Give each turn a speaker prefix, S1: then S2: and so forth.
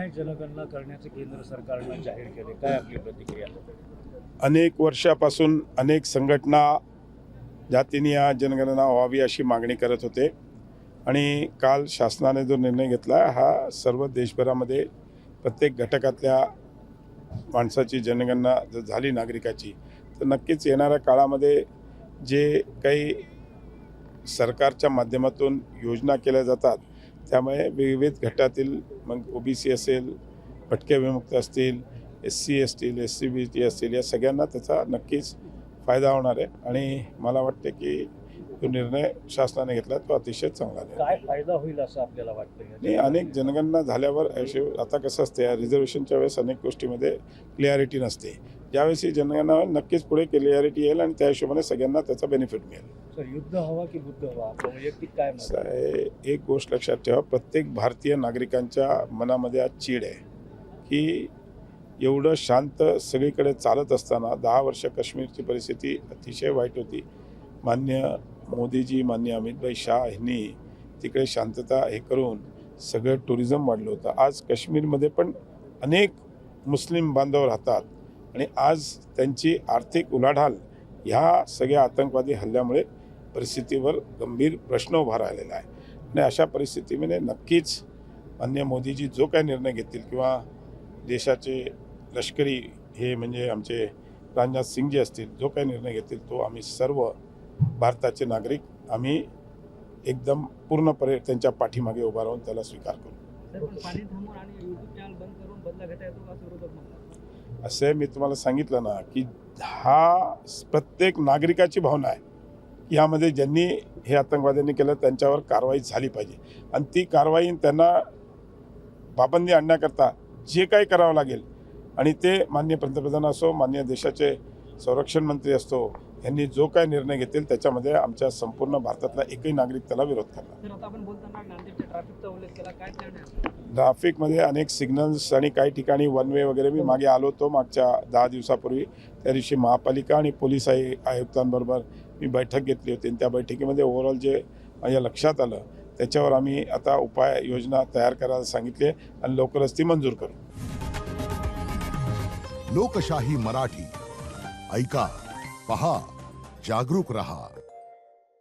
S1: न्याय जनगणना करण्याचे केंद्र सरकारनं जाहीर केले, काय आपली प्रतिक्रिया?
S2: अनेक वर्षापासून अनेक संघटना जातीनिहाय जनगणना व्हावी अशी मागणी करत होते आणि काल शासनाने जो निर्णय घेतला हा सर्व देशभरामध्ये प्रत्येक घटकातल्या माणसाची जनगणना जर झाली नागरिकाची तर नक्कीच येणाऱ्या काळामध्ये जे काही सरकारच्या माध्यमातून योजना केल्या जातात त्यामुळे विविध गटातील मग OBC असेल, भटक्या विमुक्त असतील, SC असतील, SC/BC असतील, या सगळ्यांना त्याचा नक्कीच फायदा होणार आहे आणि मला वाटते की तो निर्णय शासनाने घेतला तो अतिशय चांगला आहे.
S1: काय फायदा होईल असं आपल्याला वाटतं?
S2: आणि अनेक जनगणना झाल्यावर आता कसं असते रिझर्वेशनच्या वेळेस अनेक गोष्टीमध्ये क्लिअरिटी नसते. ज्यावेळेस ही जनगणना होईल नक्कीच पुढे क्लिअरिटी येईल आणि त्या हिशोबाने सगळ्यांना त्याचा बेनिफिट मिळेल.
S1: सर, युद्ध हवा की बुद्ध हवा, आपलं वैयक्तिक काय मत आहे?
S2: एक गोष्ट लक्षात ठेवा, प्रत्येक भारतीय नागरिकांच्या मनामध्ये आज चीड आहे की एवढं शांत सगळीकडे चालत असताना 10 वर्ष काश्मीरची परिस्थिती अतिशय वाईट होती. मान्य मोदीजी, मान्य अमितभाई शाह यांनी तिकडे शांतता हे करून सगळं टुरिझम वाढलं होतं. आज काश्मीरमध्ये पण अनेक मुस्लिम बांधव राहतात आणि आज त्यांची आर्थिक उलाढाल ह्या सगळ्या आतंकवादी हल्ल्यामुळे परिस्थितीवर गंभीर प्रश्न उभा राहिलेला आहे. आणि अशा परिस्थितीमध्ये नक्कीच मान्य मोदीजी जो काही निर्णय घेतील किंवा देशाचे लष्करी हे म्हणजे आमचे राजनाथ सिंग जे असतील जो काही निर्णय घेतील तो आम्ही सर्व भारताचे नागरिक आम्ही एकदम पूर्णपणे त्यांच्या पाठीमागे उभा राहून त्याला स्वीकार करू. असं मी तुम्हाला सांगितलं ना की हा प्रत्येक नागरिकाची भावना आहे की यामध्ये ज्यांनी हे आतंकवाद्यांनी केलं त्यांच्यावर कारवाई झाली पाहिजे आणि ती कारवाई त्यांना पाबंदी आणण्याकरता जे काही करावं लागेल आणि ते माननीय पंतप्रधान असो, माननीय देशाचे संरक्षण मंत्री असतो, यांनी जो काय निर्णय घेतील त्याच्यामध्ये आमच्या संपूर्ण भारतातला एकही नागरिक त्याला विरोध करणार. ट्रॅफिकमध्ये अनेक सिग्नल्स आणि काही ठिकाणी वन वे वगैरे मी मागे आलो होतो मागच्या 10 दिवसापूर्वी. त्या दिवशी महापालिका आणि पोलीस आयुक्तांबरोबर मी बैठक घेतली होती आणि त्या बैठकीमध्ये ओव्हरऑल जे माझ्या लक्षात आलं त्याच्यावर आम्ही आता उपाययोजना तयार करायला सांगितली आणि लवकरच ती मंजूर करू.
S3: लोकशाही मराठी ऐका, पहा, जागरूक रहा.